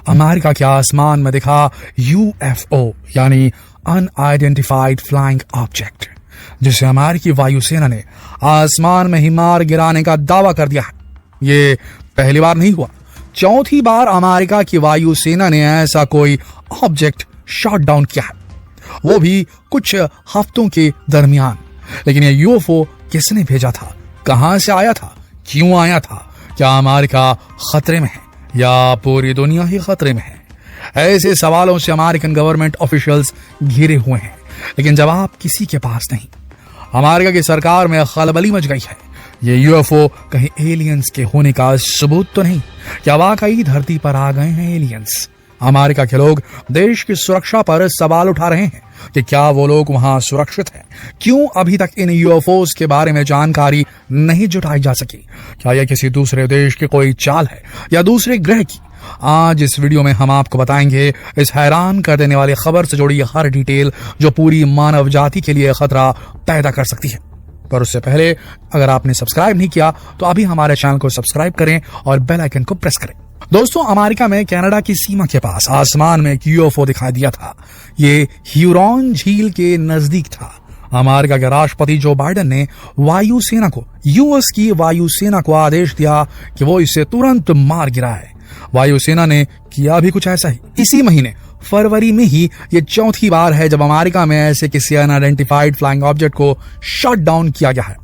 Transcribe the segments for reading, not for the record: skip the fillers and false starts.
America के आसमान में दिखा यूएफओ यानी अनआइडेंटिफाइड फ्लाइंग ऑब्जेक्ट, जिसे अमेरिकी वायुसेना ने आसमान में ही मार गिराने का दावा कर दिया है। ये पहली बार नहीं हुआ, चौथी बार अमेरिका की वायुसेना ने ऐसा कोई ऑब्जेक्ट शॉट डाउन किया है, वो भी कुछ हफ्तों के दरमियान। लेकिन ये यूएफओ किसने भेजा था, कहां से आया था, क्यों आया था, क्या अमेरिका खतरे में है या पूरी दुनिया ही खतरे में है? ऐसे सवालों से अमेरिकन गवर्नमेंट ऑफिशियल्स घिरे हुए हैं, लेकिन जवाब किसी के पास नहीं। अमेरिका की सरकार में खलबली मच गई है। ये यूएफओ कहीं एलियंस के होने का सबूत तो नहीं? क्या वाकई धरती पर आ गए हैं एलियंस? अमेरिका के लोग देश की सुरक्षा पर सवाल उठा रहे हैं कि क्या वो लोग वहां सुरक्षित हैं? क्यों अभी तक इन यूएफओस के बारे में जानकारी नहीं जुटाई जा सकी? क्या यह किसी दूसरे देश की कोई चाल है या दूसरे ग्रह की? आज इस वीडियो में हम आपको बताएंगे इस हैरान कर देने वाली खबर से जुड़ी हर डिटेल जो पूरी मानव जाति के लिए खतरा पैदा कर सकती है। पर उससे पहले अगर आपने सब्सक्राइब नहीं किया तो अभी हमारे चैनल को सब्सक्राइब करें और बेल आइकन को प्रेस करें। दोस्तों, अमेरिका में कनाडा की सीमा के पास आसमान में एक यूएफओ दिखाई दिया था। ये ह्यूरॉन झील के नजदीक था। अमेरिका के राष्ट्रपति जो बाइडेन ने वायुसेना को, यूएस की वायुसेना को आदेश दिया कि वो इसे तुरंत मार गिराए। वायुसेना ने किया भी कुछ ऐसा ही। इसी महीने फरवरी में ही ये चौथी बार है जब अमेरिका में ऐसे किसी अनआइडेंटिफाइड फ्लाइंग ऑब्जेक्ट को शट डाउन किया गया है।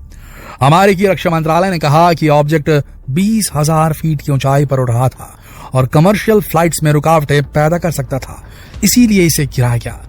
अमेरिकी रक्षा मंत्रालय ने कहा कि ऑब्जेक्ट 20,000 फीट की ऊंचाई पर उड़ रहा था और कमर्शियल फ्लाइट्स में रुकावटें पैदा कर सकता था, इसीलिए इसे गिराया गया।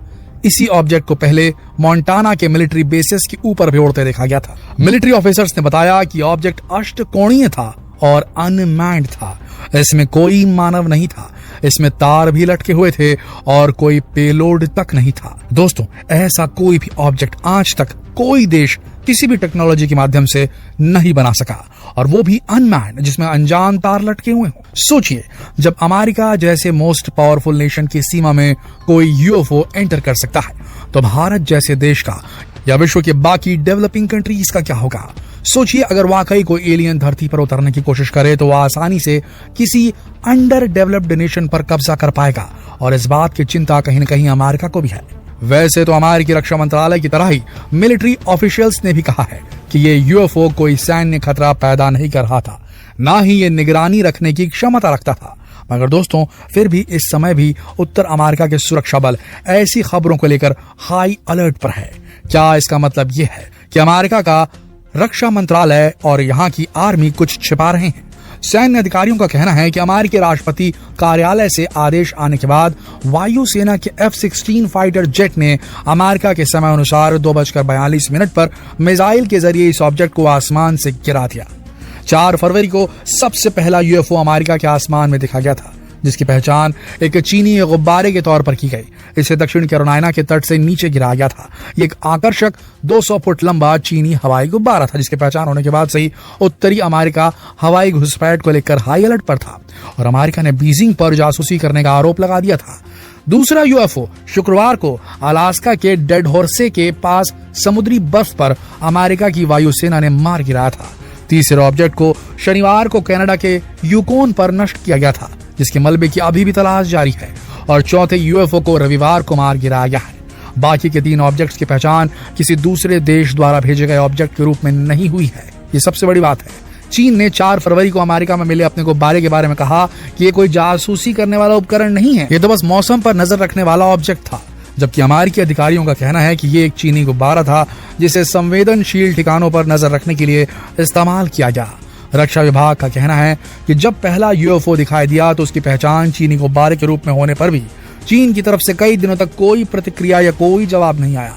इसी ऑब्जेक्ट को पहले मोंटाना के मिलिट्री बेसिस के ऊपर भी उड़ते देखा गया था। मिलिट्री ऑफिसर्स ने बताया कि ऑब्जेक्ट अष्टकोणीय था और अनमैन्ड था। इसमें कोई मानव नहीं था, इसमें तार भी लटके हुए थे और कोई पेलोड तक नहीं था। दोस्तों, ऐसा कोई भी ऑब्जेक्ट आज तक कोई देश किसी भी टेक्नोलॉजी के माध्यम से नहीं बना सका, और वो भी अनमैन्ड, जिसमें अनजान तार लटके हुए हों। सोचिए, जब अमेरिका जैसे मोस्ट पावरफुल नेशन की सीमा में कोई यूएफओ एंटर कर सकता है, तो भारत जैसे देश का या विश्व के बाकी डेवलपिंग कंट्रीज का क्या होगा? सोचिए, अगर वाकई कोई एलियन धरती पर उतरने की कोशिश करे तो वह आसानी से किसी अंडर डेवलप्ड नेशन पर कब्जा कर पाएगा, और इस बात की चिंता कहीं न कहीं अमेरिका को भी है। वैसे तो अमेरिकी रक्षा मंत्रालय की तरह ही मिलिट्री ऑफिशियल्स ने भी कहा है कि ये यूएफओ कोई सैन्य खतरा पैदा नहीं कर रहा था, ना ही ये निगरानी रखने की क्षमता रखता था। मगर दोस्तों, फिर भी इस समय भी उत्तर अमेरिका के सुरक्षा बल ऐसी खबरों को लेकर हाई अलर्ट पर है। क्या इसका मतलब ये है कि अमेरिका का रक्षा मंत्रालय और यहाँ की आर्मी कुछ छिपा रहे हैं? सैन्य अधिकारियों का कहना है कि अमेरिकी राष्ट्रपति कार्यालय से आदेश आने के बाद वायुसेना के F-16 फाइटर जेट ने अमेरिका के समय अनुसार 2:42 पर मिसाइल के जरिए इस ऑब्जेक्ट को आसमान से गिरा दिया। 4 फरवरी को सबसे पहला यूएफओ अमेरिका के आसमान में देखा गया था, जिसकी पहचान एक चीनी गुब्बारे के तौर पर की गई। इसे दक्षिण कैरोलिना के तट से नीचे गिराया गया था। ये एक आकर्षक 200 फुट लंबा चीनी हवाई गुब्बारा था, जिसकी पहचान होने के बाद से ही उत्तरी अमेरिका हवाई घुसपैठ को लेकर हाई अलर्ट पर था और अमेरिका ने बीजिंग पर जासूसी करने का आरोप लगा दिया था। दूसरा यूएफओ शुक्रवार को अलास्का के डेड हॉर्से के पास समुद्री बर्फ पर अमेरिका की वायुसेना ने मार गिराया था। तीसरे ऑब्जेक्ट को शनिवार को कनाडा के यूकोन पर नष्ट किया गया था, जिसके मलबे की अभी भी तलाश जारी है, और चौथे यूएफओ को रविवार को मार गिराया गया है। बाकी के 3 ऑब्जेक्ट्स की पहचान किसी दूसरे देश द्वारा भेजे गए ऑब्जेक्ट के रूप में नहीं हुई है। ये सबसे बड़ी बात है। चीन ने 4 फरवरी को अमेरिका में मिले अपने गुब्बारे के बारे में कहा कि ये कोई जासूसी करने वाला उपकरण नहीं है, ये तो बस मौसम पर नजर रखने वाला ऑब्जेक्ट था। जबकि अमेरिकी अधिकारियों का कहना है कि ये एक चीनी गुब्बारा था जिसे संवेदनशील ठिकानों पर नजर रखने के लिए इस्तेमाल किया गया। रक्षा विभाग का कहना है कि जब पहला यूएफओ दिखाई दिया तो उसकी पहचान चीनी गुब्बारे के रूप में होने पर भी चीन की तरफ से कई दिनों तक कोई प्रतिक्रिया या कोई जवाब नहीं आया,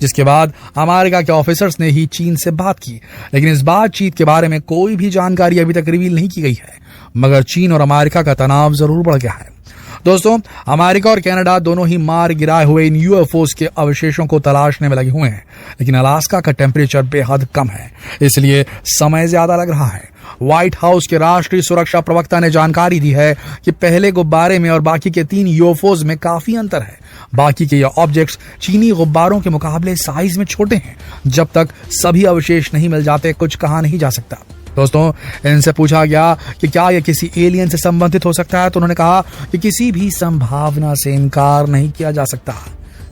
जिसके बाद अमेरिका के ऑफिसर्स ने ही चीन से बात की। लेकिन इस बातचीत के बारे में कोई भी जानकारी अभी तक रिवील नहीं की गई है, मगर चीन और अमेरिका का तनाव जरूर बढ़ गया है। दोस्तों, अमेरिका और कनाडा दोनों ही मार गिराए हुए इन यूएफओस के अवशेषों को तलाशने में लगे हुए हैं, लेकिन अलास्का का टेम्परेचर बेहद कम है, इसलिए समय ज्यादा लग रहा है। व्हाइट हाउस के राष्ट्रीय सुरक्षा प्रवक्ता ने जानकारी दी है कि पहले गुब्बारे में और बाकी के 3 यूएफओस में काफी अंतर है। बाकी के ये ऑब्जेक्ट्स चीनी गुब्बारों के मुकाबले साइज में छोटे हैं। जब तक सभी अवशेष नहीं मिल जाते, कुछ कहा नहीं जा सकता। दोस्तों, इनसे पूछा गया कि क्या यह किसी एलियन से संबंधित हो सकता है, तो उन्होंने कहा कि किसी भी संभावना से इनकार नहीं किया जा सकता।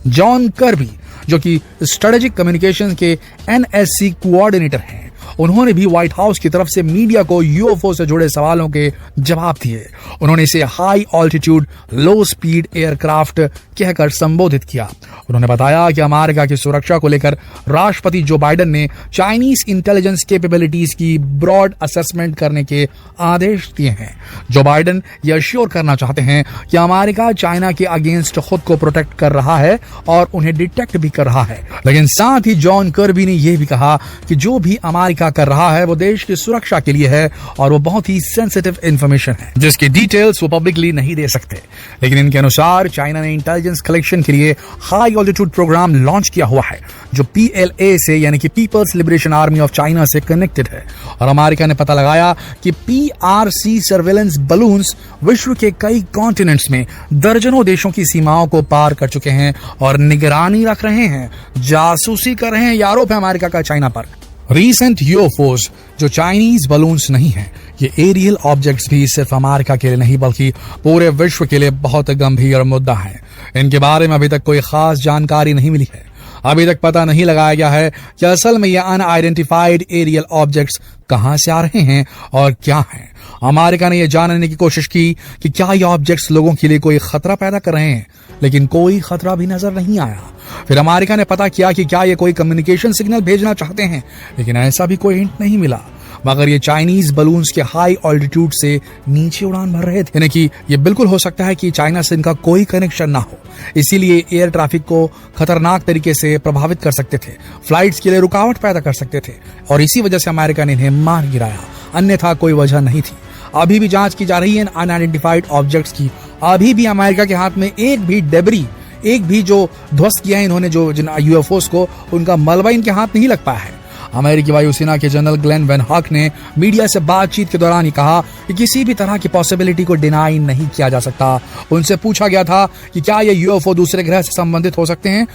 जॉन कर्बी, जो कि स्ट्रेटेजिक कम्युनिकेशन के NSC कोऑर्डिनेटर हैं, उन्होंने भी व्हाइट हाउस की तरफ से मीडिया को यूएफओ से जुड़े सवालों के जवाब दिए। उन्होंने इसे हाई ऑल्टीट्यूड लो स्पीड एयरक्राफ्ट कहकर संबोधित किया। उन्होंने बताया कि अमेरिका की सुरक्षा को लेकर राष्ट्रपति जो बाइडेन ने चाइनीज इंटेलिजेंस कैपेबिलिटीज की ब्रॉड असेसमेंट करने के आदेश दिए हैं। जो बाइडेन यह श्योर करना चाहते हैं कि अमेरिका चाइना के अगेंस्ट खुद को प्रोटेक्ट कर रहा है और उन्हें डिटेक्ट भी कर रहा है। लेकिन साथ ही जॉन कर्बी ने यह भी कहा कि जो भी अमेरिका कर रहा है वो देश की सुरक्षा के लिए है और वो बहुत ही सेंसिटिव इंफॉर्मेशन है जिसकी डिटेल्स वो पब्लिकली नहीं दे सकते। लेकिन इनके अनुसार चाइना ने इंटेलिजेंस कलेक्शन के लिए हाई ऑल्टीट्यूड प्रोग्राम लॉन्च किया हुआ है जो PLA से यानी कि people's liberation army of China से कनेक्टेड है। और अमेरिका ने पता लगाया कि PRC सर्वेलेंस बलून्स विश्व के कई कॉन्टिनेंट्स में दर्जनों देशों की सीमाओं को पार कर चुके हैं और निगरानी रख रहे हैं, जासूसी कर रहे हैं। आरोप है अमेरिका का चाइना पर। रीसेंट यूएफओज जो चाइनीज बलून्स नहीं हैं, ये एरियल ऑब्जेक्ट्स भी सिर्फ अमेरिका के लिए नहीं बल्कि पूरे विश्व के लिए बहुत गंभीर मुद्दा है। इनके बारे में अभी तक कोई खास जानकारी नहीं मिली है। अभी तक पता नहीं लगाया गया है कि असल में ये अनआइडेंटिफाइड एरियल ऑब्जेक्ट्स कहां से आ रहे हैं और क्या हैं। अमेरिका ने यह जानने की कोशिश की कि क्या ये ऑब्जेक्ट्स लोगों के लिए कोई खतरा पैदा कर रहे हैं, लेकिन कोई खतरा भी नजर नहीं आया। फिर अमेरिका ने पता किया कि क्या ये कोई कम्युनिकेशन सिग्नल भेजना चाहते हैं, लेकिन ऐसा भी कोई हिंट नहीं मिला। मगर ये चाइनीज बलून्स के हाई ऑल्टीट्यूड से नीचे उड़ान भर रहे थे, यानी कि ये बिल्कुल हो सकता है कि चाइना से इनका कोई कनेक्शन ना हो, इसीलिए एयर ट्रैफिक को खतरनाक तरीके से प्रभावित कर सकते थे, फ्लाइट्स के लिए रुकावट पैदा कर सकते थे और इसी वजह से अमेरिका ने इन्हें मार गिराया, अन्यथा कोई वजह नहीं थी। अभी भी जांच की जा रही है अनआइडेंटिफाइड ऑब्जेक्ट्स की। अभी भी अमेरिका के हाथ में एक भी डेबरी, एक भी जो ध्वस्त किया है इन्होंने जो जिन यूएफओस को, उनका मलबा इनके हाथ नहीं लग पाया है। अमेरिकी वायुसेना के जनरल ग्लेन वेन हॉक ने मीडिया से बातचीत के दौरान ही कहा कि किसी भी तरह की पॉसिबिलिटी को डिनाई नहीं किया जा सकता। उनसे पूछा गया था कि क्या ये यूएफओ दूसरे ग्रह से संबंधित हो सकते हैं।